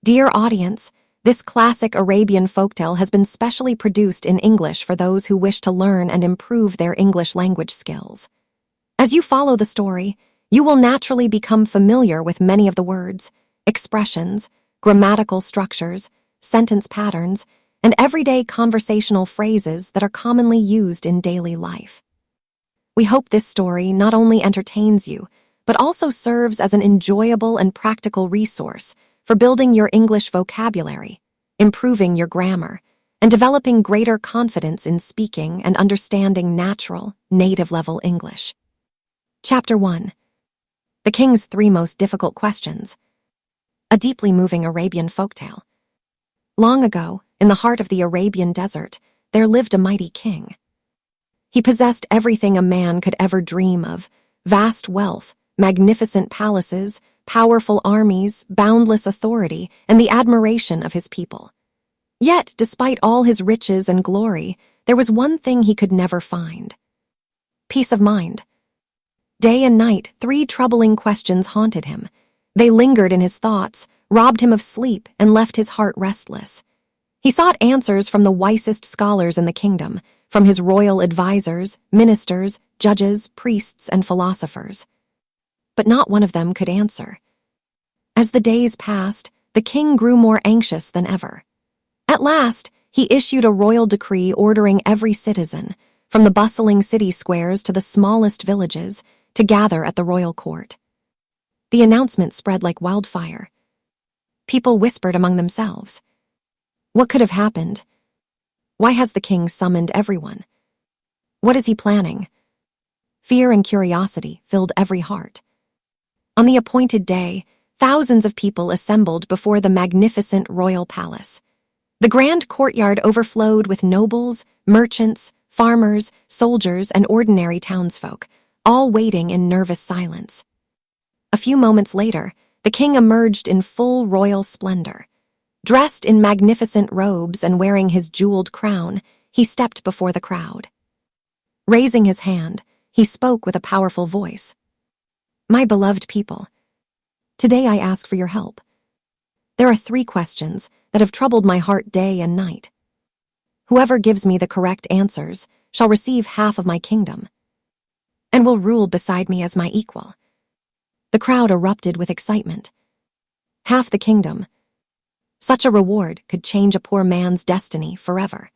Dear audience, this classic Arabian folktale has been specially produced in English for those who wish to learn and improve their English language skills. As you follow the story, you will naturally become familiar with many of the words, expressions, grammatical structures, sentence patterns, and everyday conversational phrases that are commonly used in daily life. We hope this story not only entertains you, but also serves as an enjoyable and practical resource for building your English vocabulary, improving your grammar, and developing greater confidence in speaking and understanding natural, native-level English. Chapter 1. The King's 3 Most Difficult Questions. A deeply moving Arabian folktale. Long ago, in the heart of the Arabian desert, there lived a mighty king. He possessed everything a man could ever dream of: vast wealth, magnificent palaces, powerful armies, boundless authority, and the admiration of his people. Yet, despite all his riches and glory, there was one thing he could never find: peace of mind. Day and night, 3 troubling questions haunted him. They lingered in his thoughts, robbed him of sleep, and left his heart restless. He sought answers from the wisest scholars in the kingdom, from his royal advisors, ministers, judges, priests, and philosophers. But not one of them could answer. As the days passed, the king grew more anxious than ever. At last, he issued a royal decree ordering every citizen, from the bustling city squares to the smallest villages, to gather at the royal court. The announcement spread like wildfire. People whispered among themselves. What could have happened? Why has the king summoned everyone? What is he planning? Fear and curiosity filled every heart. On the appointed day, thousands of people assembled before the magnificent royal palace. The grand courtyard overflowed with nobles, merchants, farmers, soldiers, and ordinary townsfolk, all waiting in nervous silence. A few moments later, the king emerged in full royal splendor. Dressed in magnificent robes and wearing his jeweled crown, he stepped before the crowd. Raising his hand, he spoke with a powerful voice. My beloved people, today I ask for your help. There are 3 questions that have troubled my heart day and night. Whoever gives me the correct answers shall receive half of my kingdom, and will rule beside me as my equal. The crowd erupted with excitement. Half the kingdom. Such a reward could change a poor man's destiny forever.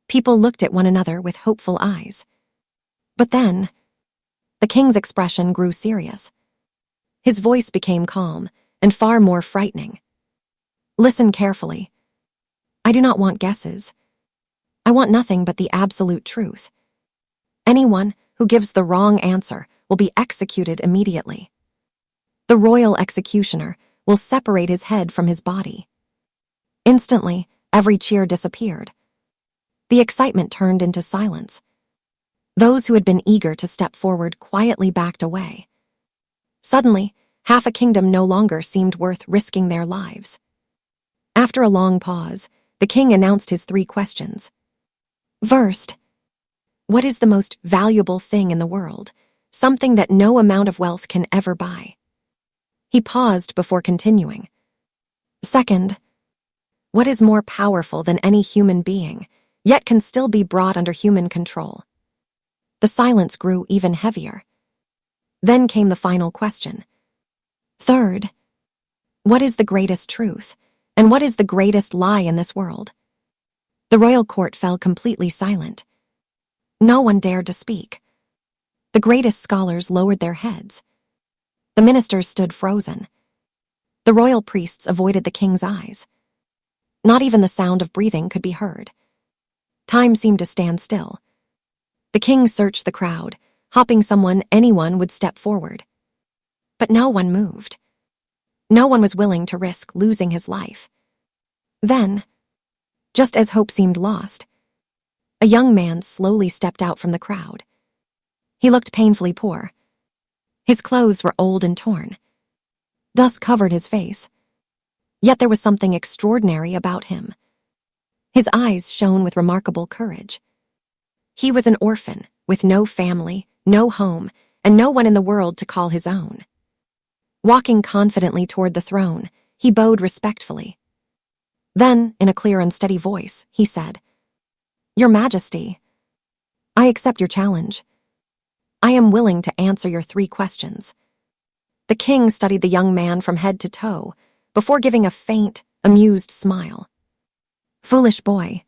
People looked at one another with hopeful eyes. But then, the king's expression grew serious. His voice became calm and far more frightening. Listen carefully. I do not want guesses. I want nothing but the absolute truth. Anyone who gives the wrong answer will be executed immediately. The royal executioner will separate his head from his body. Instantly, every cheer disappeared. The excitement turned into silence. Those who had been eager to step forward quietly backed away. Suddenly, half a kingdom no longer seemed worth risking their lives. After a long pause, the king announced his 3 questions. First, what is the most valuable thing in the world, something that no amount of wealth can ever buy? He paused before continuing. Second, what is more powerful than any human being, yet can still be brought under human control? The silence grew even heavier. Then came the final question. Third, what is the greatest truth, and what is the greatest lie in this world? The royal court fell completely silent. No one dared to speak. The greatest scholars lowered their heads. The ministers stood frozen. The royal priests avoided the king's eyes. Not even the sound of breathing could be heard. Time seemed to stand still. The king searched the crowd, hoping anyone would step forward. But no one moved. No one was willing to risk losing his life. Then, just as hope seemed lost, a young man slowly stepped out from the crowd. He looked painfully poor. His clothes were old and torn. Dust covered his face. Yet there was something extraordinary about him. His eyes shone with remarkable courage. He was an orphan, with no family, no home, and no one in the world to call his own. Walking confidently toward the throne, He bowed respectfully. Then, in a clear and steady voice, he said, "Your Majesty, I accept your challenge. I am willing to answer your 3 questions." The king studied the young man from head to toe before giving a faint, amused smile. "Foolish boy,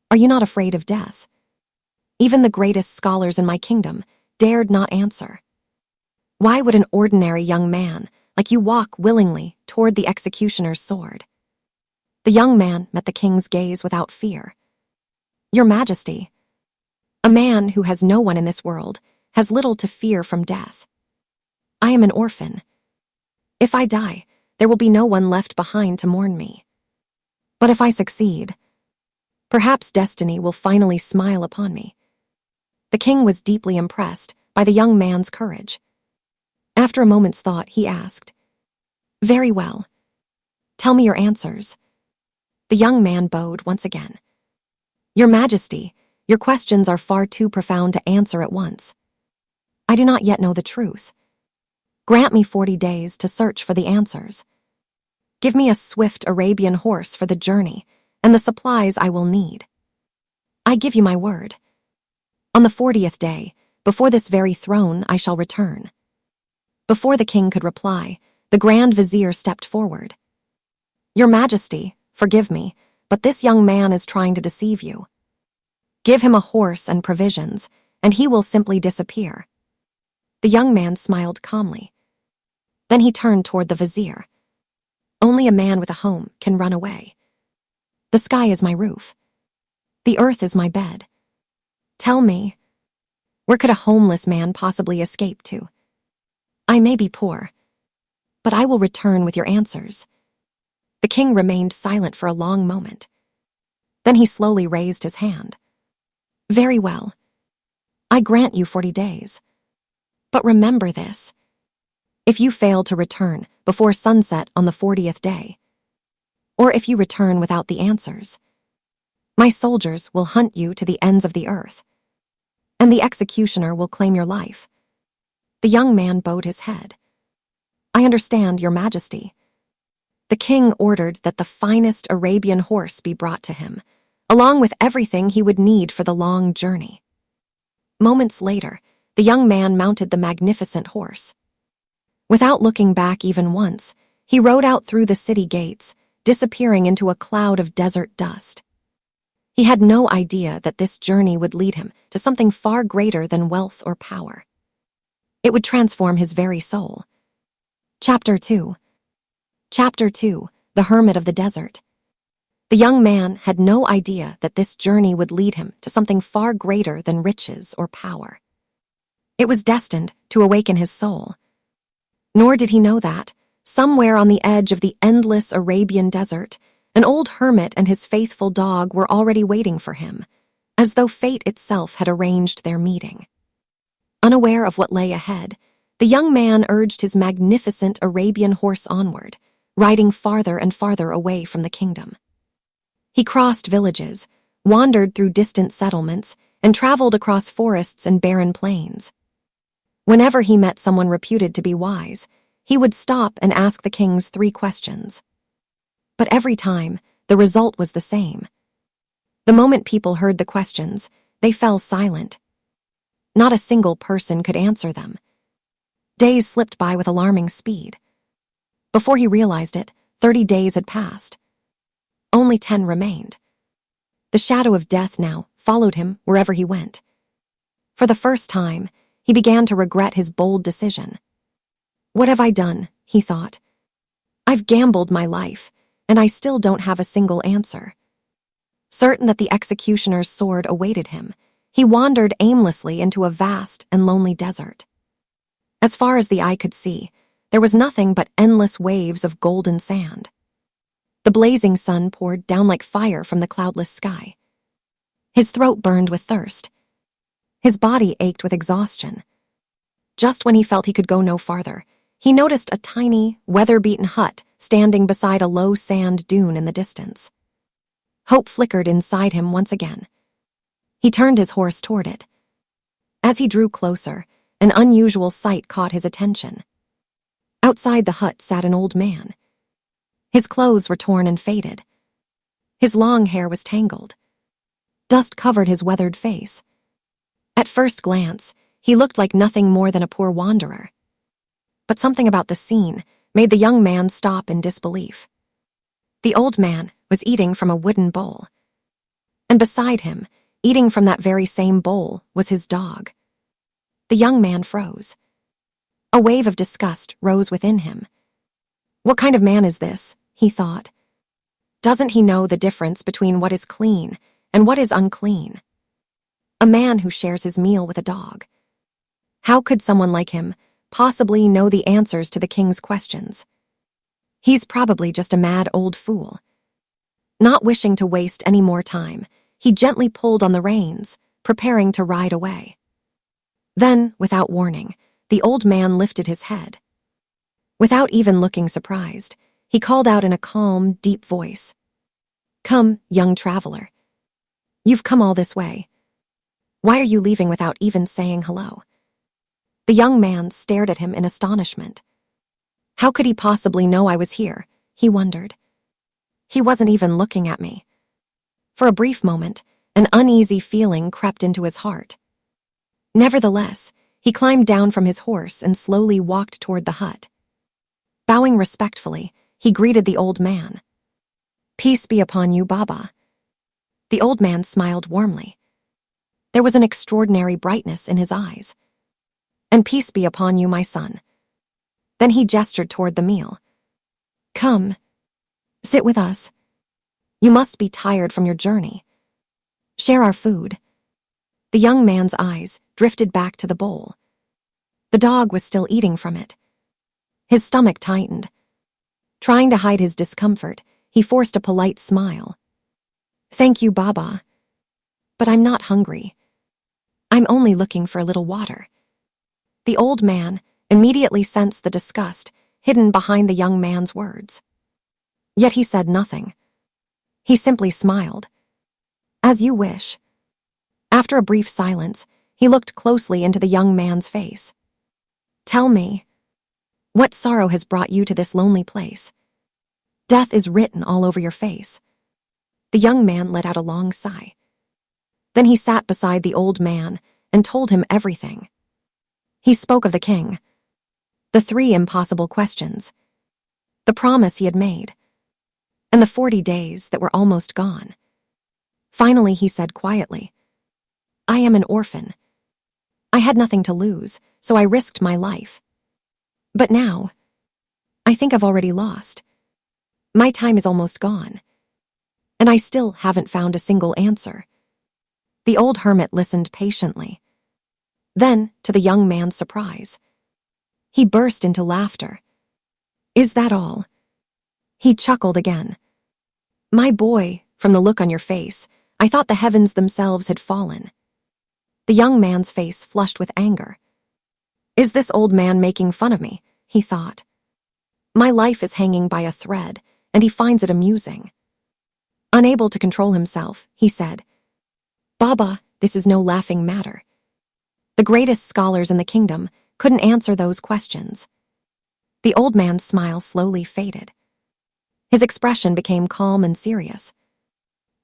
are you not afraid of death?" Even the greatest scholars in my kingdom dared not answer. "Why would an ordinary young man like you walk willingly toward the executioner's sword?" The young man met the king's gaze without fear. "Your Majesty, a man who has no one in this world has little to fear from death. I am an orphan. If I die, there will be no one left behind to mourn me. But if I succeed, perhaps destiny will finally smile upon me." The king was deeply impressed by the young man's courage. After a moment's thought, he asked, "Very well. Tell me your answers." The young man bowed once again. "Your Majesty, your questions are far too profound to answer at once. I do not yet know the truth. Grant me 40 days to search for the answers. Give me a swift Arabian horse for the journey and the supplies I will need. I give you my word. On the 40th day, before this very throne, I shall return." Before the king could reply, the Grand Vizier stepped forward. "Your Majesty, forgive me, but this young man is trying to deceive you. Give him a horse and provisions, and he will simply disappear." The young man smiled calmly. Then he turned toward the vizier. "Only a man with a home can run away. The sky is my roof. The earth is my bed. Tell me, where could a homeless man possibly escape to? I may be poor, but I will return with your answers." The king remained silent for a long moment. Then he slowly raised his hand. "Very well. I grant you 40 days. But remember this. If you fail to return before sunset on the 40th day, or if you return without the answers, my soldiers will hunt you to the ends of the earth, and the executioner will claim your life." The young man bowed his head. "I understand, Your Majesty." The king ordered that the finest Arabian horse be brought to him, along with everything he would need for the long journey. Moments later, the young man mounted the magnificent horse. Without looking back even once, he rode out through the city gates, disappearing into a cloud of desert dust. He had no idea that this journey would lead him to something far greater than wealth or power. It would transform his very soul. Chapter 2. Chapter 2, The Hermit of the Desert. The young man had no idea that this journey would lead him to something far greater than riches or power. It was destined to awaken his soul. Nor did he know that, somewhere on the edge of the endless Arabian desert, an old hermit and his faithful dog were already waiting for him, as though fate itself had arranged their meeting. Unaware of what lay ahead, the young man urged his magnificent Arabian horse onward, riding farther and farther away from the kingdom. He crossed villages, wandered through distant settlements, and traveled across forests and barren plains. Whenever he met someone reputed to be wise, he would stop and ask the king's 3 questions. But every time, the result was the same. The moment people heard the questions, they fell silent. Not a single person could answer them. Days slipped by with alarming speed. Before he realized it, 30 days had passed. Only 10 remained. The shadow of death now followed him wherever he went. For the first time, he began to regret his bold decision. "What have I done?" he thought. "I've gambled my life, and I still don't have a single answer." Certain that the executioner's sword awaited him, he wandered aimlessly into a vast and lonely desert. As far as the eye could see, there was nothing but endless waves of golden sand. The blazing sun poured down like fire from the cloudless sky. His throat burned with thirst. His body ached with exhaustion. Just when he felt he could go no farther, he noticed a tiny, weather-beaten hut standing beside a low sand dune in the distance. Hope flickered inside him once again. He turned his horse toward it. As he drew closer, an unusual sight caught his attention. Outside the hut sat an old man. His clothes were torn and faded. His long hair was tangled. Dust covered his weathered face. At first glance, he looked like nothing more than a poor wanderer. But something about the scene made the young man stop in disbelief. The old man was eating from a wooden bowl. And beside him, eating from that very same bowl, was his dog. The young man froze. A wave of disgust rose within him. What kind of man is this? He thought. Doesn't he know the difference between what is clean and what is unclean? A man who shares his meal with a dog. How could someone like him possibly know the answers to the king's questions? He's probably just a mad old fool. Not wishing to waste any more time, he gently pulled on the reins, preparing to ride away. Then, without warning, the old man lifted his head. Without even looking surprised, he called out in a calm, deep voice, "Come, young traveler. You've come all this way. Why are you leaving without even saying hello?" The young man stared at him in astonishment. How could he possibly know I was here? He wondered. He wasn't even looking at me. For a brief moment, an uneasy feeling crept into his heart. Nevertheless, he climbed down from his horse and slowly walked toward the hut. Bowing respectfully, he greeted the old man. "Peace be upon you, Baba." The old man smiled warmly. There was an extraordinary brightness in his eyes. "And peace be upon you, my son." Then he gestured toward the meal. "Come, sit with us. You must be tired from your journey. Share our food." The young man's eyes drifted back to the bowl. The dog was still eating from it. His stomach tightened. Trying to hide his discomfort, he forced a polite smile. "Thank you, Baba. But I'm not hungry. I'm only looking for a little water." The old man immediately sensed the disgust hidden behind the young man's words. Yet he said nothing. He simply smiled. "As you wish." After a brief silence, he looked closely into the young man's face. "Tell me, what sorrow has brought you to this lonely place? Death is written all over your face." The young man let out a long sigh. Then he sat beside the old man and told him everything. He spoke of the king, the 3 impossible questions, the promise he had made, and the 40 days that were almost gone. Finally, he said quietly, "I am an orphan. I had nothing to lose, so I risked my life. But now, I think I've already lost. My time is almost gone, and I still haven't found a single answer." The old hermit listened patiently. Then, to the young man's surprise, he burst into laughter. "Is that all?" He chuckled again. "My boy, from the look on your face, I thought the heavens themselves had fallen." The young man's face flushed with anger. "Is this old man making fun of me?" he thought. "My life is hanging by a thread, and he finds it amusing." Unable to control himself, he said, "Baba, this is no laughing matter. The greatest scholars in the kingdom couldn't answer those questions." The old man's smile slowly faded. His expression became calm and serious.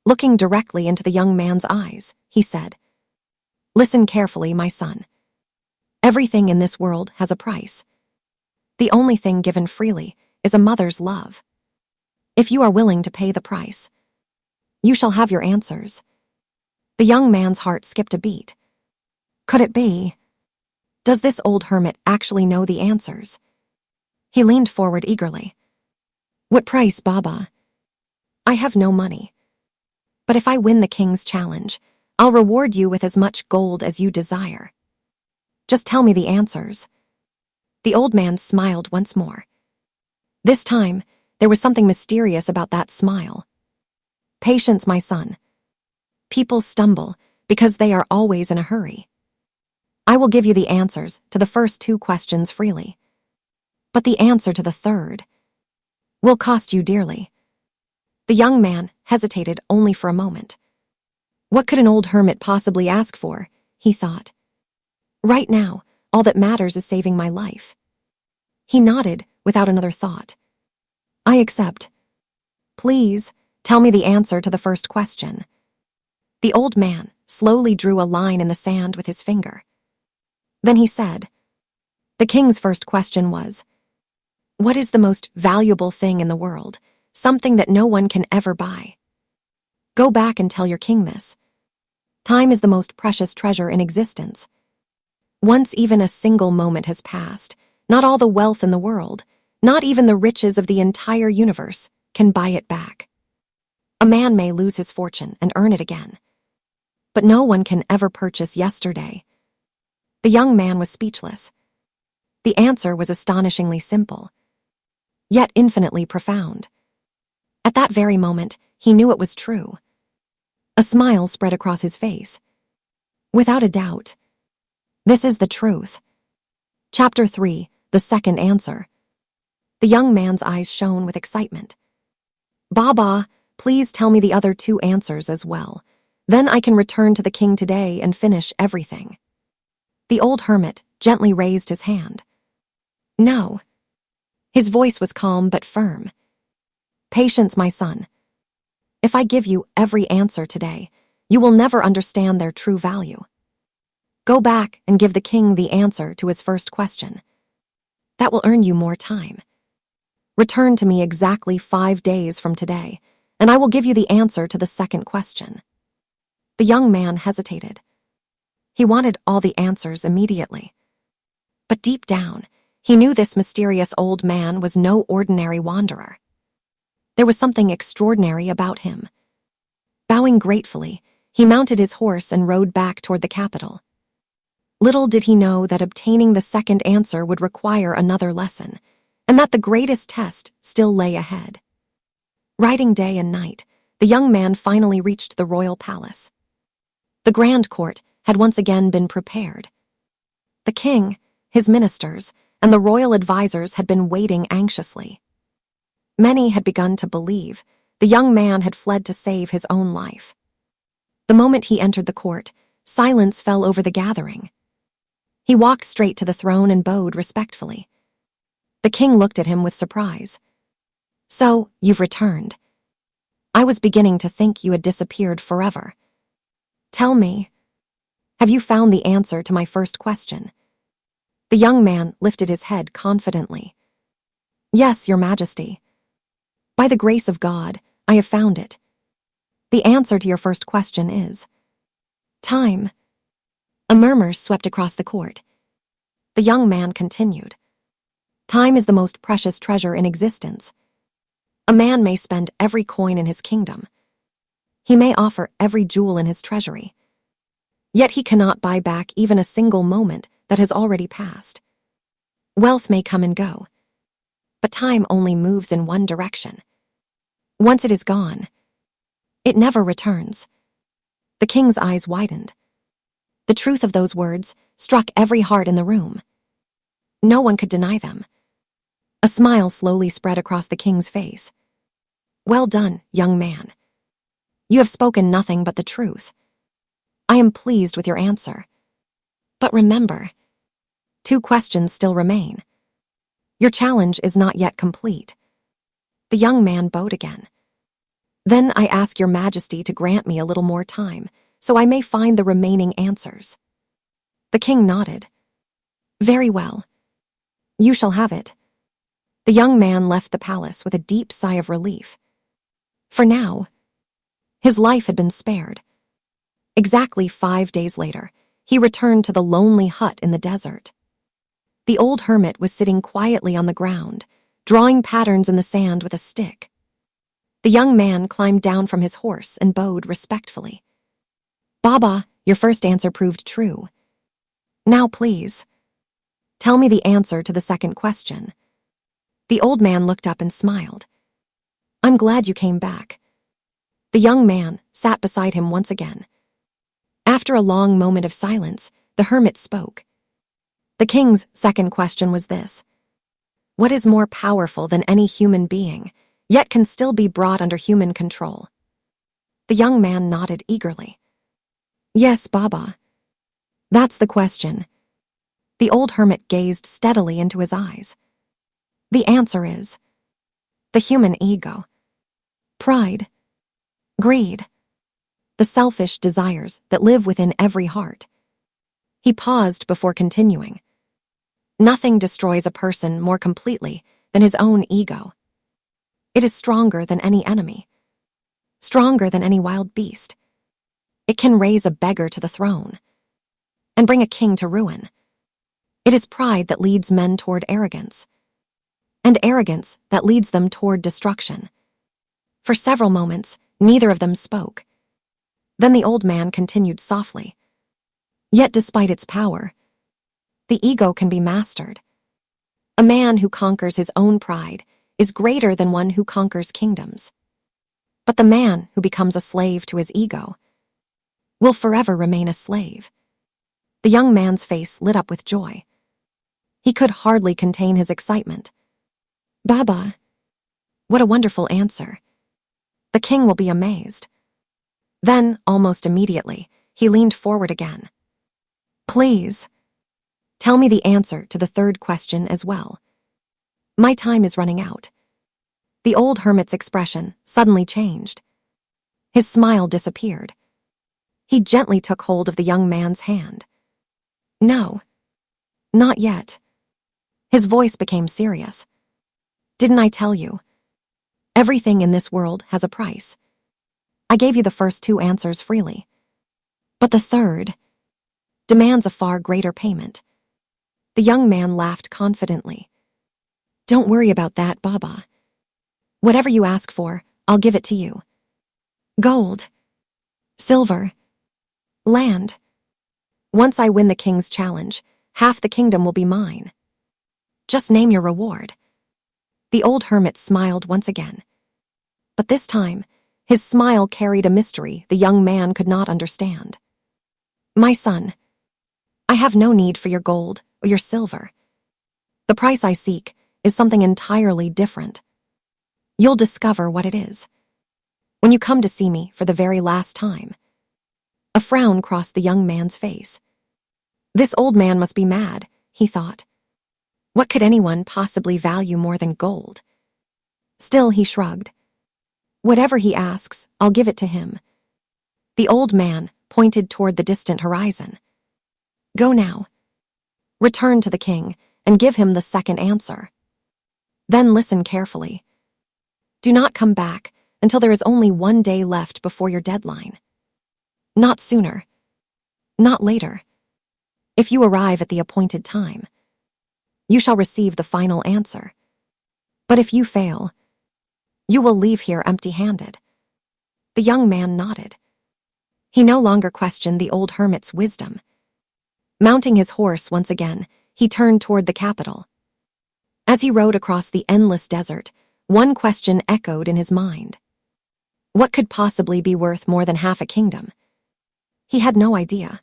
Looking directly into the young man's eyes, he said, "Listen carefully, my son. Everything in this world has a price. The only thing given freely is a mother's love. If you are willing to pay the price, you shall have your answers." The young man's heart skipped a beat. Could it be? Does this old hermit actually know the answers? He leaned forward eagerly. "What price, Baba?" "I have no money. But if I win the king's challenge, I'll reward you with as much gold as you desire. Just tell me the answers." The old man smiled once more. This time, there was something mysterious about that smile. "Patience, my son. People stumble because they are always in a hurry. I will give you the answers to the first 2 questions freely. But the answer to the third will cost you dearly." The young man hesitated only for a moment. What could an old hermit possibly ask for, he thought. Right now, all that matters is saving my life. He nodded without another thought. "I accept. please, tell me the answer to the first question." The old man slowly drew a line in the sand with his finger. Then he said, "The king's first question was, what is the most valuable thing in the world, something that no one can ever buy? Go back and tell your king this. Time is the most precious treasure in existence. Once even a single moment has passed, not all the wealth in the world, not even the riches of the entire universe, can buy it back. A man may lose his fortune and earn it again, but no one can ever purchase yesterday." The young man was speechless. The answer was astonishingly simple, yet infinitely profound. At that very moment, he knew it was true. A smile spread across his face. Without a doubt, this is the truth. Chapter 3, The Second Answer. The young man's eyes shone with excitement. "Baba, please tell me the other two answers as well. Then I can return to the king today and finish everything." The old hermit gently raised his hand. "No." His voice was calm but firm. "Patience, my son. If I give you every answer today, you will never understand their true value. Go back and give the king the answer to his first question. That will earn you more time. Return to me exactly 5 days from today, and I will give you the answer to the second question." The young man hesitated. He wanted all the answers immediately. But deep down, he knew this mysterious old man was no ordinary wanderer. There was something extraordinary about him. Bowing gratefully, he mounted his horse and rode back toward the capital. Little did he know that obtaining the second answer would require another lesson, and that the greatest test still lay ahead. Riding day and night, the young man finally reached the royal palace. The grand court had once again been prepared. The king, his ministers, and the royal advisors had been waiting anxiously. Many had begun to believe the young man had fled to save his own life. The moment he entered the court, silence fell over the gathering. He walked straight to the throne and bowed respectfully. The king looked at him with surprise. "So, you've returned. I was beginning to think you had disappeared forever. Tell me, have you found the answer to my first question?" The young man lifted his head confidently. "Yes, Your Majesty. By the grace of God, I have found it. The answer to your first question is time." A murmur swept across the court. The young man continued. "Time is the most precious treasure in existence. A man may spend every coin in his kingdom. He may offer every jewel in his treasury. Yet he cannot buy back even a single moment that has already passed. Wealth may come and go, but time only moves in one direction. Once it is gone, it never returns." The king's eyes widened. The truth of those words struck every heart in the room. No one could deny them. A smile slowly spread across the king's face. "Well done, young man. You have spoken nothing but the truth. I am pleased with your answer. But remember, 2 questions still remain. Your challenge is not yet complete." The young man bowed again. "Then I ask your Majesty to grant me a little more time, so I may find the remaining answers." The king nodded. "Very well. You shall have it." The young man left the palace with a deep sigh of relief. For now, his life had been spared. Exactly 5 days later, he returned to the lonely hut in the desert. The old hermit was sitting quietly on the ground, drawing patterns in the sand with a stick. The young man climbed down from his horse and bowed respectfully. "Baba, your first answer proved true. Now please, tell me the answer to the second question." The old man looked up and smiled. "I'm glad you came back." The young man sat beside him once again. After a long moment of silence, the hermit spoke. The king's second question was this: what is more powerful than any human being, yet can still be brought under human control? The young man nodded eagerly. "Yes, Baba. That's the question." The old hermit gazed steadily into his eyes. "The answer is the human ego." Pride, greed, the selfish desires that live within every heart. He paused before continuing. Nothing destroys a person more completely than his own ego. It is stronger than any enemy, stronger than any wild beast. It can raise a beggar to the throne and bring a king to ruin. It is pride that leads men toward arrogance, and arrogance that leads them toward destruction. For several moments, neither of them spoke. Then the old man continued softly. Yet despite its power, the ego can be mastered. A man who conquers his own pride is greater than one who conquers kingdoms. But the man who becomes a slave to his ego will forever remain a slave. The young man's face lit up with joy. He could hardly contain his excitement. Baba, what a wonderful answer. The king will be amazed. Then, almost immediately, he leaned forward again. Please, tell me the answer to the third question as well. My time is running out. The old hermit's expression suddenly changed. His smile disappeared. He gently took hold of the young man's hand. No, not yet. His voice became serious. Didn't I tell you? Everything in this world has a price. I gave you the first two answers freely. But the third demands a far greater payment. The young man laughed confidently. Don't worry about that, Baba. Whatever you ask for, I'll give it to you. Gold, silver, land. Once I win the king's challenge, half the kingdom will be mine. Just name your reward. The old hermit smiled once again. But this time, his smile carried a mystery the young man could not understand. My son, I have no need for your gold or your silver. The price I seek is something entirely different. You'll discover what it is when you come to see me for the very last time. A frown crossed the young man's face. This old man must be mad, he thought. What could anyone possibly value more than gold? Still, he shrugged. Whatever he asks, I'll give it to him. The old man pointed toward the distant horizon. Go now. Return to the king and give him the second answer. Then listen carefully. Do not come back until there is only 1 day left before your deadline. Not sooner. Not later. If you arrive at the appointed time, you shall receive the final answer. But if you fail, you will leave here empty-handed. The young man nodded. He no longer questioned the old hermit's wisdom. Mounting his horse once again, he turned toward the capital. As he rode across the endless desert, one question echoed in his mind. What could possibly be worth more than half a kingdom? He had no idea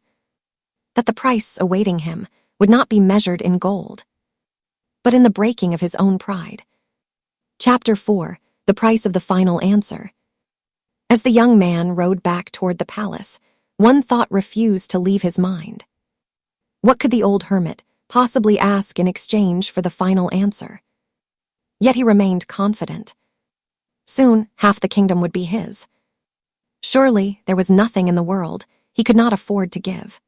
that the price awaiting him would not be measured in gold, but in the breaking of his own pride. Chapter 4, The Price of the Final Answer. As the young man rode back toward the palace, one thought refused to leave his mind. What could the old hermit possibly ask in exchange for the final answer? Yet he remained confident. Soon, half the kingdom would be his. Surely, there was nothing in the world he could not afford to give.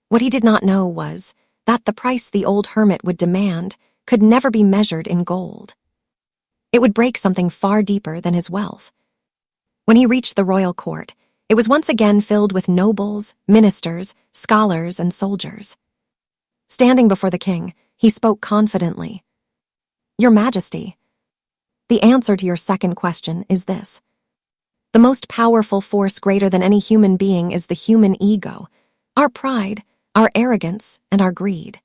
What he did not know was that the price the old hermit would demand could never be measured in gold. It would break something far deeper than his wealth. When he reached the royal court, it was once again filled with nobles, ministers, scholars, and soldiers. Standing before the king, he spoke confidently. Your Majesty, the answer to your second question is this. The most powerful force greater than any human being is the human ego, our pride, our arrogance, and our greed.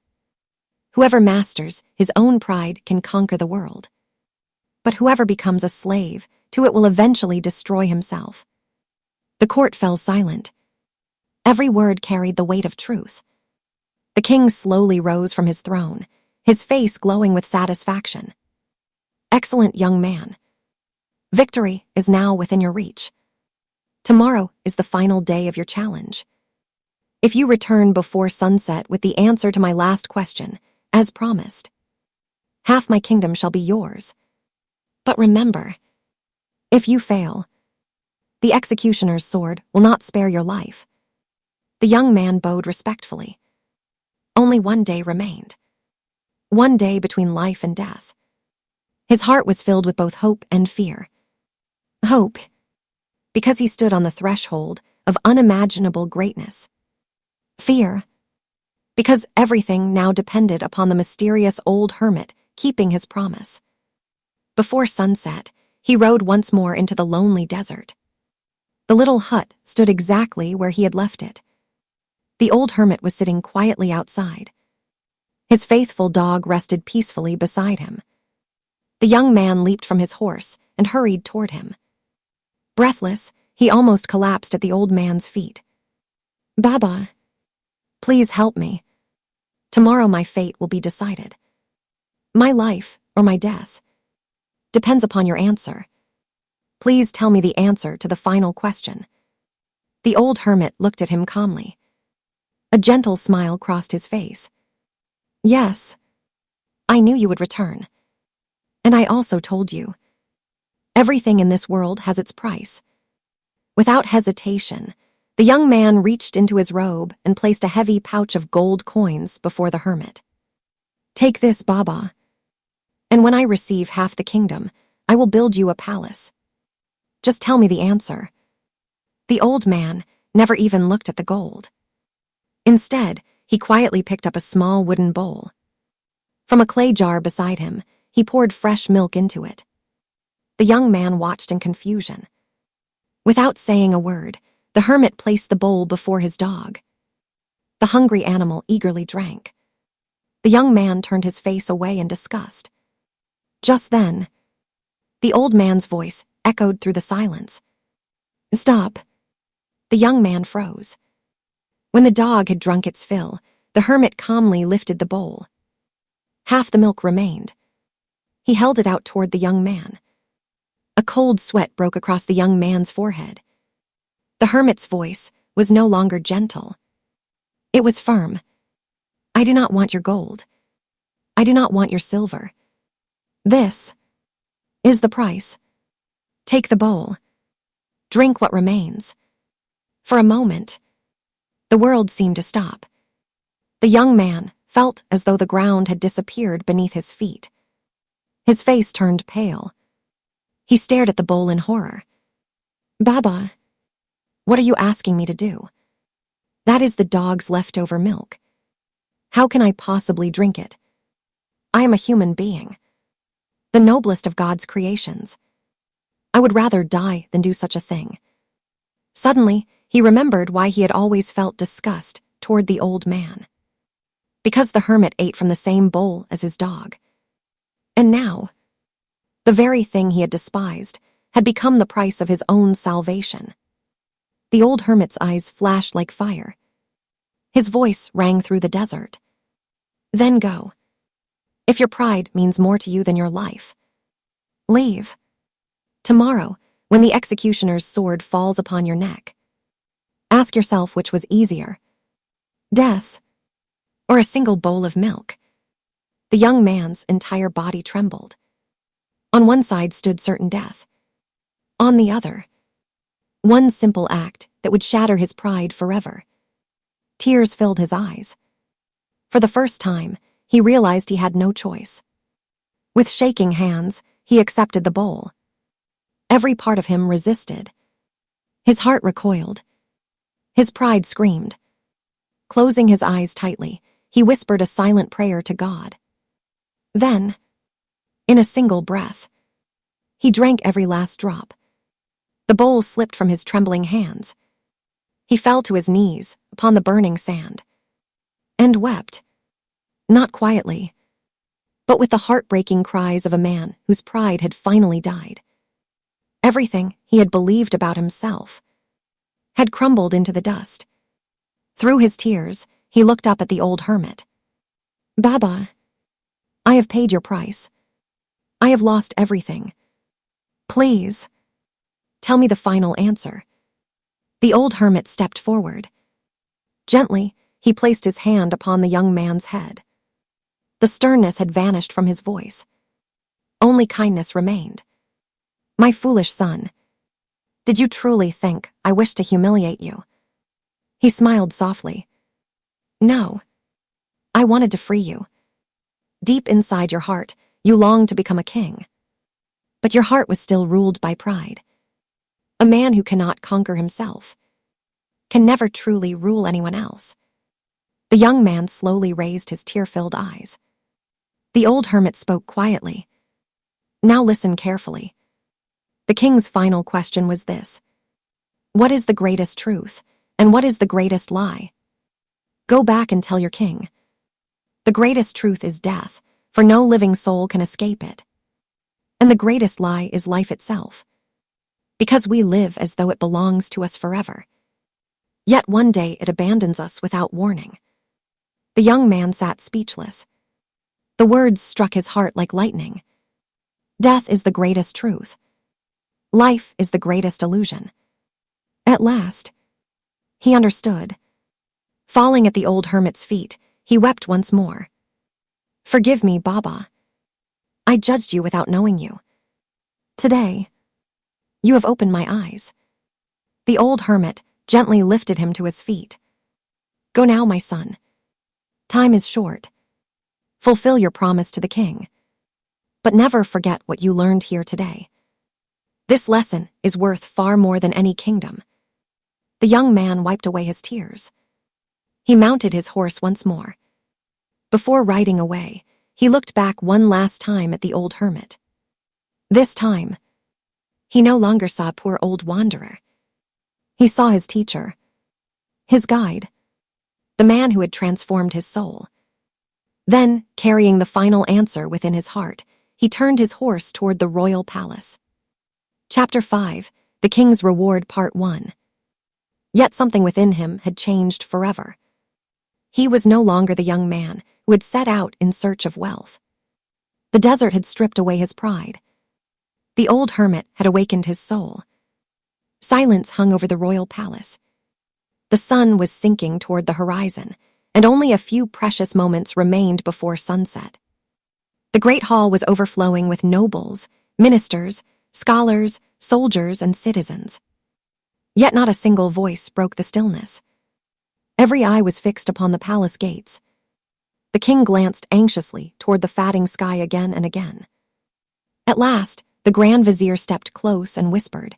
Whoever masters his own pride can conquer the world. But whoever becomes a slave to it will eventually destroy himself. The court fell silent. Every word carried the weight of truth. The king slowly rose from his throne, his face glowing with satisfaction. Excellent young man. Victory is now within your reach. Tomorrow is the final day of your challenge. If you return before sunset with the answer to my last question, as promised, half my kingdom shall be yours. But remember, If you fail, the executioner's sword will not spare your life. The young man bowed respectfully. Only one day remained. One day between life and death. His heart was filled with both hope and fear. Hope, because he stood on the threshold of unimaginable greatness. Fear, because everything now depended upon the mysterious old hermit keeping his promise. Before sunset, he rode once more into the lonely desert. The little hut stood exactly where he had left it. The old hermit was sitting quietly outside. His faithful dog rested peacefully beside him. The young man leaped from his horse and hurried toward him. Breathless, he almost collapsed at the old man's feet. "Baba, please help me. Tomorrow my fate will be decided. My life or my death depends upon your answer. Please tell me the answer to the final question." The old hermit looked at him calmly. A gentle smile crossed his face. "Yes, I knew you would return. And I also told you. Everything in this world has its price." Without hesitation, the young man reached into his robe and placed a heavy pouch of gold coins before the hermit. "Take this, Baba, and when I receive half the kingdom, I will build you a palace. Just tell me the answer." The old man never even looked at the gold. Instead, he quietly picked up a small wooden bowl. From a clay jar beside him, he poured fresh milk into it. The young man watched in confusion. Without saying a word, the hermit placed the bowl before his dog. The hungry animal eagerly drank. The young man turned his face away in disgust. Just then, the old man's voice echoed through the silence. "Stop." The young man froze. When the dog had drunk its fill, the hermit calmly lifted the bowl. Half the milk remained. He held it out toward the young man. A cold sweat broke across the young man's forehead. The hermit's voice was no longer gentle. It was firm. "I do not want your gold. I do not want your silver. This is the price. Take the bowl. Drink what remains." For a moment, the world seemed to stop. The young man felt as though the ground had disappeared beneath his feet. His face turned pale. He stared at the bowl in horror. "Baba, what are you asking me to do? That is the dog's leftover milk. How can I possibly drink it? I am a human being, the noblest of God's creations. I would rather die than do such a thing." Suddenly, he remembered why he had always felt disgust toward the old man. Because the hermit ate from the same bowl as his dog. And now, the very thing he had despised had become the price of his own salvation. The old hermit's eyes flashed like fire. His voice rang through the desert. "Then go. If your pride means more to you than your life, leave. Tomorrow, when the executioner's sword falls upon your neck, ask yourself which was easier, death or a single bowl of milk." The young man's entire body trembled. On one side stood certain death. On the other, one simple act that would shatter his pride forever. Tears filled his eyes. For the first time, he realized he had no choice. With shaking hands, he accepted the bowl. Every part of him resisted. His heart recoiled. His pride screamed. Closing his eyes tightly, he whispered a silent prayer to God. Then, in a single breath, he drank every last drop. The bowl slipped from his trembling hands. He fell to his knees upon the burning sand and wept, not quietly, but with the heartbreaking cries of a man whose pride had finally died. Everything he had believed about himself had crumbled into the dust. Through his tears, he looked up at the old hermit. "Baba, I have paid your price. I have lost everything. Please, tell me the final answer." The old hermit stepped forward. Gently, he placed his hand upon the young man's head. The sternness had vanished from his voice. Only kindness remained. My foolish son, did you truly think I wished to humiliate you? He smiled softly. No, I wanted to free you. Deep inside your heart, you longed to become a king. But your heart was still ruled by pride. A man who cannot conquer himself can never truly rule anyone else. The young man slowly raised his tear-filled eyes. The old hermit spoke quietly. Now listen carefully. The king's final question was this: what is the greatest truth, and what is the greatest lie? Go back and tell your king. The greatest truth is death, for no living soul can escape it. And the greatest lie is life itself, because we live as though it belongs to us forever. Yet one day it abandons us without warning. The young man sat speechless. The words struck his heart like lightning. Death is the greatest truth. Life is the greatest illusion. At last, he understood. Falling at the old hermit's feet, he wept once more. Forgive me, Baba. I judged you without knowing you. Today, you have opened my eyes. The old hermit gently lifted him to his feet. Go now, my son. Time is short. Fulfill your promise to the king. But never forget what you learned here today. This lesson is worth far more than any kingdom. The young man wiped away his tears. He mounted his horse once more. Before riding away, he looked back one last time at the old hermit. This time, he no longer saw poor old wanderer. He saw his teacher, his guide, the man who had transformed his soul. Then, carrying the final answer within his heart, he turned his horse toward the royal palace. Chapter 5, The King's Reward, Part 1. Yet something within him had changed forever. He was no longer the young man who had set out in search of wealth. The desert had stripped away his pride. The old hermit had awakened his soul. Silence hung over the royal palace. The sun was sinking toward the horizon, and only a few precious moments remained before sunset. The great hall was overflowing with nobles, ministers, scholars, soldiers, and citizens. Yet not a single voice broke the stillness. Every eye was fixed upon the palace gates. The king glanced anxiously toward the fatting sky again and again. At last, the Grand Vizier stepped close and whispered,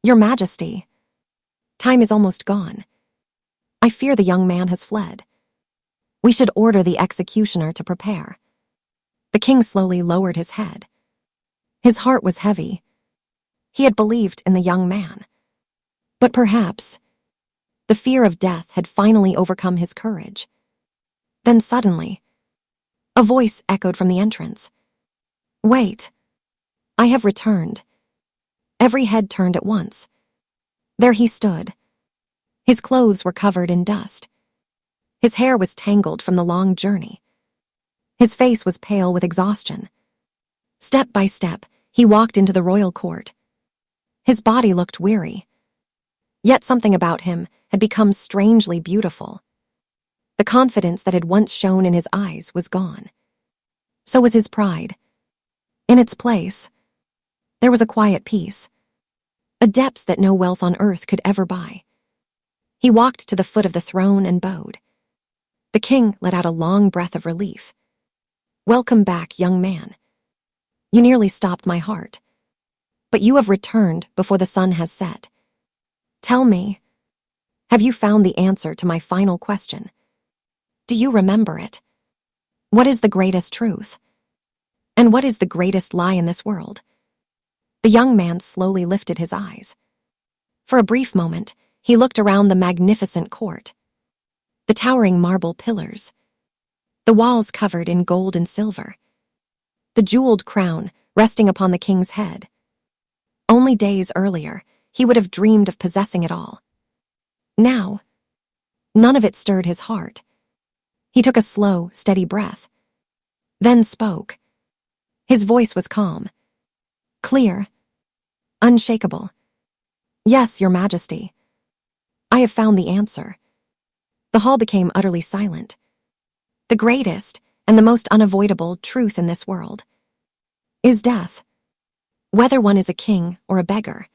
Your Majesty, time is almost gone. I fear the young man has fled. We should order the executioner to prepare. The king slowly lowered his head. His heart was heavy. He had believed in the young man. But perhaps the fear of death had finally overcome his courage. Then suddenly, a voice echoed from the entrance. Wait, I have returned. Every head turned at once. There he stood. His clothes were covered in dust. His hair was tangled from the long journey. His face was pale with exhaustion. Step by step, he walked into the royal court. His body looked weary. Yet something about him had become strangely beautiful. The confidence that had once shone in his eyes was gone. So was his pride. In its place, there was a quiet peace, a depth that no wealth on earth could ever buy. He walked to the foot of the throne and bowed. The king let out a long breath of relief. Welcome back, young man. You nearly stopped my heart. But you have returned before the sun has set. Tell me, have you found the answer to my final question? Do you remember it? What is the greatest truth? And what is the greatest lie in this world? The young man slowly lifted his eyes. For a brief moment, he looked around the magnificent court. The towering marble pillars, the walls covered in gold and silver, the jeweled crown resting upon the king's head. Only days earlier, he would have dreamed of possessing it all. Now, none of it stirred his heart. He took a slow, steady breath, then spoke. His voice was calm, clear, unshakable. Yes, Your Majesty. I have found the answer. The hall became utterly silent. The greatest and the most unavoidable truth in this world is death. Whether one is a king or a beggar,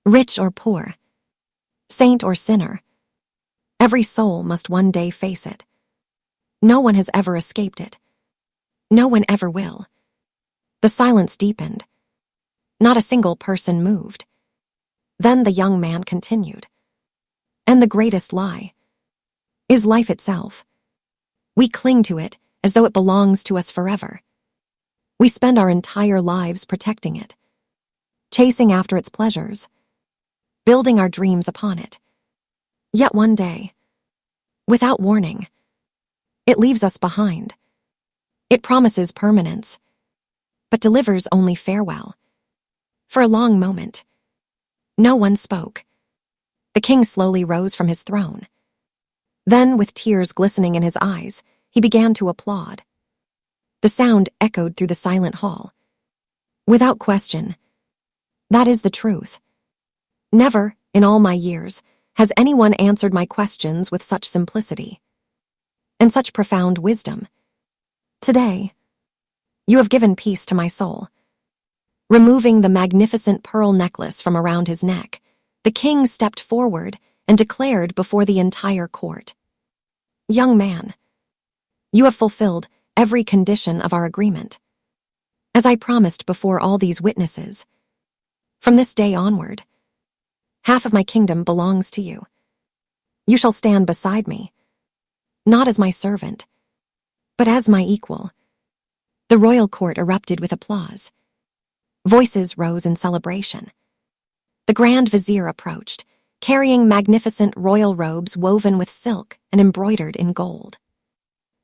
rich or poor, saint or sinner, every soul must one day face it. No one has ever escaped it. No one ever will. The silence deepened. Not a single person moved. Then the young man continued. And the greatest lie is life itself. We cling to it as though it belongs to us forever. We spend our entire lives protecting it, chasing after its pleasures, building our dreams upon it. Yet one day, without warning, it leaves us behind. It promises permanence, but delivers only farewell. For a long moment, no one spoke. The king slowly rose from his throne. Then, with tears glistening in his eyes, he began to applaud. The sound echoed through the silent hall. Without question, that is the truth. Never, in all my years, has anyone answered my questions with such simplicity and such profound wisdom. Today, you have given peace to my soul. Removing the magnificent pearl necklace from around his neck, the king stepped forward and declared before the entire court, "Young man, you have fulfilled every condition of our agreement. As I promised before all these witnesses, from this day onward, half of my kingdom belongs to you. You shall stand beside me, not as my servant, but as my equal." The royal court erupted with applause. Voices rose in celebration. The Grand Vizier approached, carrying magnificent royal robes woven with silk and embroidered in gold.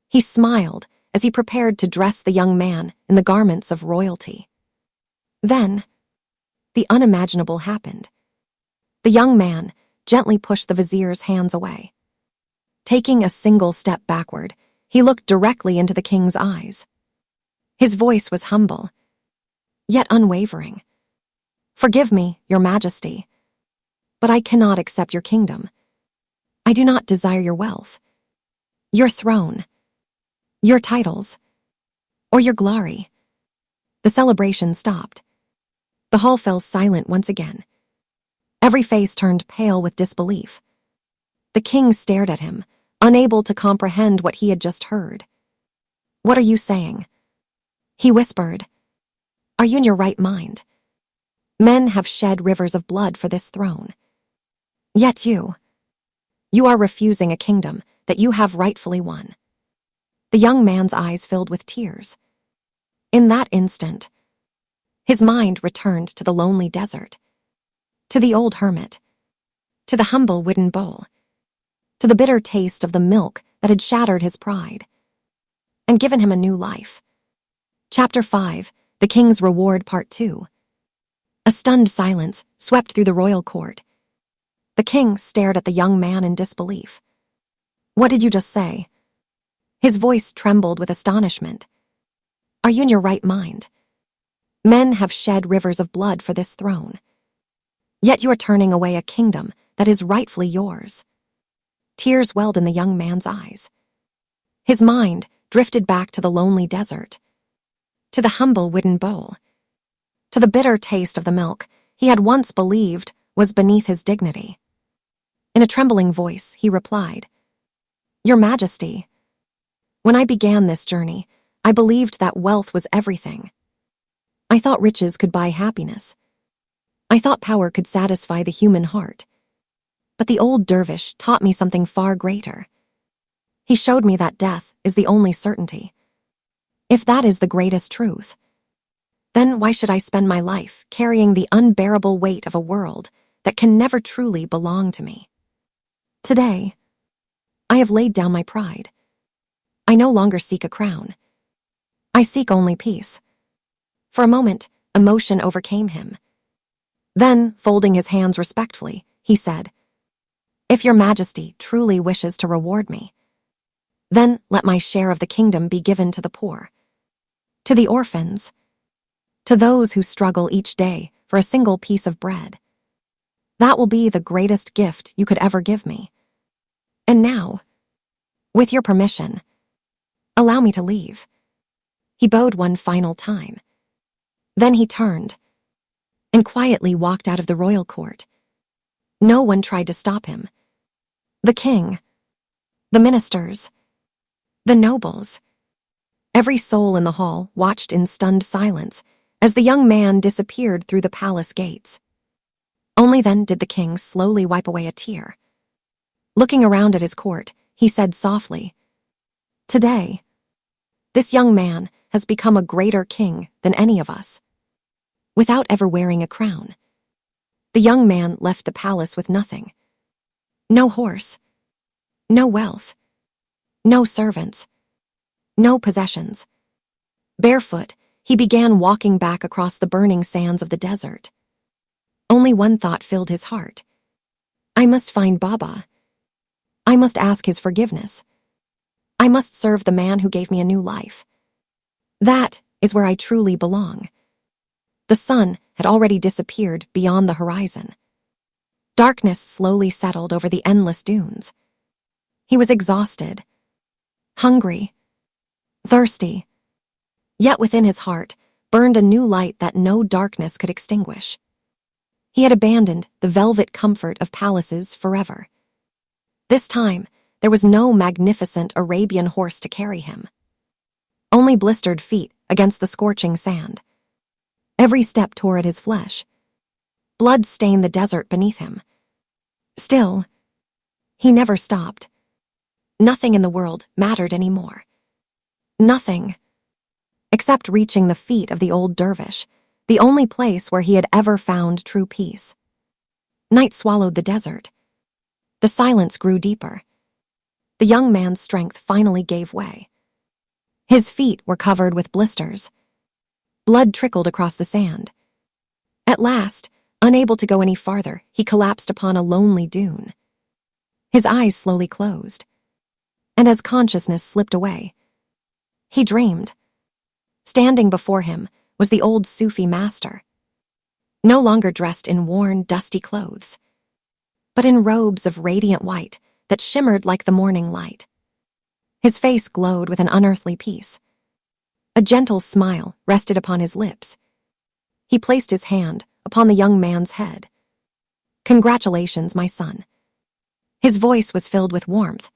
He smiled as he prepared to dress the young man in the garments of royalty. Then, the unimaginable happened. The young man gently pushed the vizier's hands away. Taking a single step backward, he looked directly into the king's eyes. His voice was humble, yet unwavering. "Forgive me, your majesty, but I cannot accept your kingdom. I do not desire your wealth, your throne, your titles, or your glory." The celebration stopped. The hall fell silent once again. Every face turned pale with disbelief. The king stared at him, unable to comprehend what he had just heard. "What are you saying?" he whispered. "Are you in your right mind? Men have shed rivers of blood for this throne. Yet you are refusing a kingdom that you have rightfully won." The young man's eyes filled with tears. In that instant, his mind returned to the lonely desert, to the old hermit, to the humble wooden bowl, to the bitter taste of the milk that had shattered his pride and given him a new life. Chapter 5, The King's Reward, Part 2. A stunned silence swept through the royal court. The king stared at the young man in disbelief. "What did you just say?" His voice trembled with astonishment. "Are you in your right mind? Men have shed rivers of blood for this throne. Yet you are turning away a kingdom that is rightfully yours." Tears welled in the young man's eyes. His mind drifted back to the lonely desert, to the humble wooden bowl, to the bitter taste of the milk he had once believed was beneath his dignity. In a trembling voice, he replied, "Your Majesty, when I began this journey, I believed that wealth was everything. I thought riches could buy happiness. I thought power could satisfy the human heart. But the old dervish taught me something far greater. He showed me that death is the only certainty. If that is the greatest truth, then why should I spend my life carrying the unbearable weight of a world that can never truly belong to me? Today, I have laid down my pride. I no longer seek a crown. I seek only peace." For a moment, emotion overcame him. Then, folding his hands respectfully, he said, "If your Majesty truly wishes to reward me, then let my share of the kingdom be given to the poor, to the orphans, to those who struggle each day for a single piece of bread. That will be the greatest gift you could ever give me. And now, with your permission, allow me to leave." He bowed one final time. Then he turned, and quietly walked out of the royal court. No one tried to stop him. The king, the ministers, the nobles, every soul in the hall watched in stunned silence as the young man disappeared through the palace gates. Only then did the king slowly wipe away a tear. Looking around at his court, he said softly, "Today, this young man has become a greater king than any of us." Without ever wearing a crown, the young man left the palace with nothing. No horse, no wealth, no servants, no possessions. Barefoot, he began walking back across the burning sands of the desert. Only one thought filled his heart. I must find Baba. I must ask his forgiveness. I must serve the man who gave me a new life. That is where I truly belong. The sun had already disappeared beyond the horizon. Darkness slowly settled over the endless dunes. He was exhausted, hungry, thirsty. Yet within his heart burned a new light that no darkness could extinguish. He had abandoned the velvet comfort of palaces forever. This time, there was no magnificent Arabian horse to carry him. Only blistered feet against the scorching sand. Every step tore at his flesh. Blood stained the desert beneath him. Still, he never stopped. Nothing in the world mattered anymore. Nothing, except reaching the feet of the old dervish, the only place where he had ever found true peace. Night swallowed the desert. The silence grew deeper. The young man's strength finally gave way. His feet were covered with blisters. Blood trickled across the sand. At last, unable to go any farther, he collapsed upon a lonely dune. His eyes slowly closed, and as consciousness slipped away, he dreamed. Standing before him was the old Sufi master, no longer dressed in worn, dusty clothes, but in robes of radiant white that shimmered like the morning light. His face glowed with an unearthly peace. A gentle smile rested upon his lips. He placed his hand upon the young man's head. "Congratulations, my son." His voice was filled with warmth.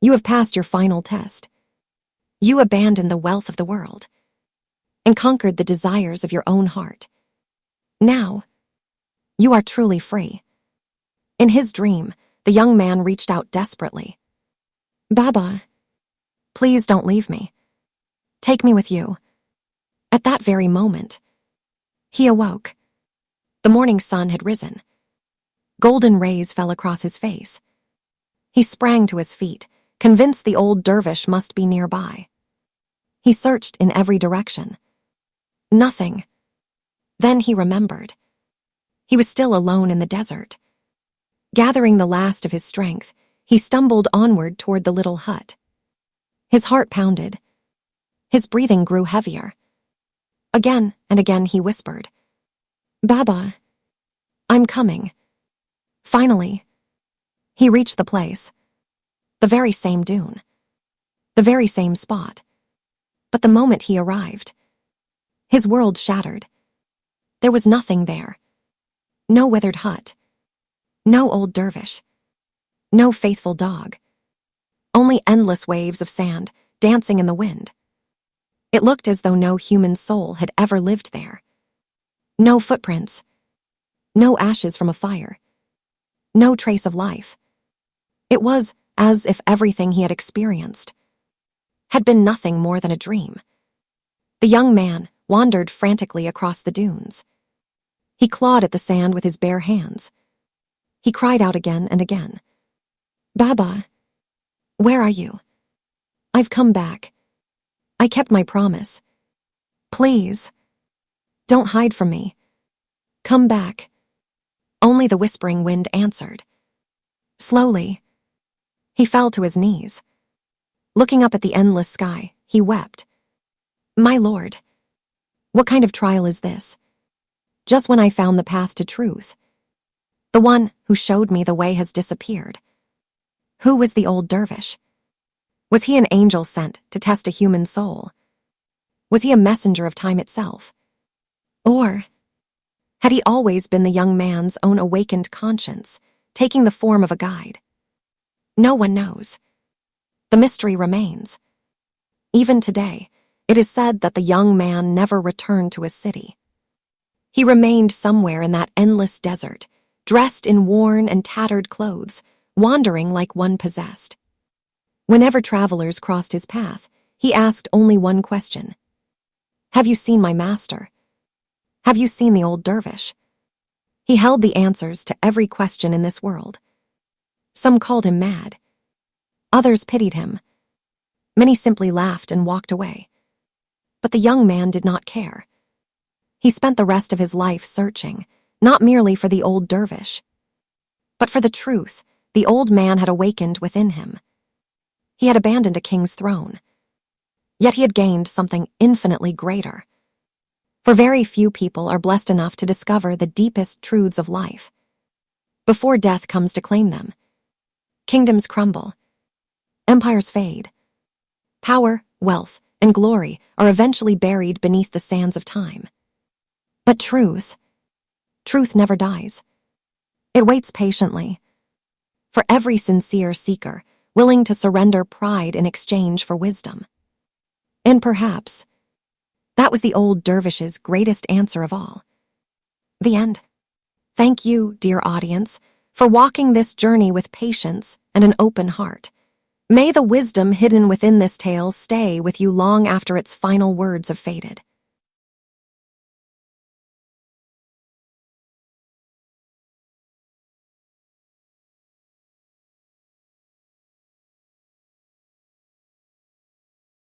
"You have passed your final test. You abandoned the wealth of the world and conquered the desires of your own heart. Now, you are truly free." In his dream, the young man reached out desperately. "Baba, please don't leave me. Take me with you." At that very moment, he awoke. The morning sun had risen. Golden rays fell across his face. He sprang to his feet, convinced the old dervish must be nearby. He searched in every direction. Nothing. Then he remembered. He was still alone in the desert. Gathering the last of his strength, he stumbled onward toward the little hut. His heart pounded. His breathing grew heavier. Again and again he whispered, "Baba, I'm coming." Finally, he reached the place. The very same dune. The very same spot. But the moment he arrived, his world shattered. There was nothing there. No weathered hut. No old dervish. No faithful dog. Only endless waves of sand dancing in the wind. It looked as though no human soul had ever lived there. No footprints. No ashes from a fire. No trace of life. It was as if everything he had experienced had been nothing more than a dream. The young man wandered frantically across the dunes. He clawed at the sand with his bare hands. He cried out again and again, "Baba, where are you? I've come back. I kept my promise. Please, don't hide from me. Come back." Only the whispering wind answered. Slowly, he fell to his knees. Looking up at the endless sky, he wept. "My Lord, what kind of trial is this? Just when I found the path to truth, the one who showed me the way has disappeared. Who was the old dervish? Was he an angel sent to test a human soul? Was he a messenger of time itself? Or Had he always been the young man's own awakened conscience, taking the form of a guide? No one knows. The mystery remains. Even today, it is said that the young man never returned to his city. He remained somewhere in that endless desert, dressed in worn and tattered clothes, wandering like one possessed. Whenever travelers crossed his path, he asked only one question. Have you seen my master? Have you seen the old dervish? He held the answers to every question in this world. Some called him mad. Others pitied him. Many simply laughed and walked away. But the young man did not care. He spent the rest of his life searching, not merely for the old dervish, but for the truth the old man had awakened within him. He had abandoned a king's throne, yet he had gained something infinitely greater. For very few people are blessed enough to discover the deepest truths of life before death comes to claim them. Kingdoms crumble. Empires fade. Power, wealth, and glory are eventually buried beneath the sands of time. But truth never dies. It waits patiently for every sincere seeker willing to surrender pride in exchange for wisdom. And perhaps that was the old dervish's greatest answer of all. The end. Thank you, dear audience, for walking this journey with patience and an open heart. May the wisdom hidden within this tale stay with you long after its final words have faded.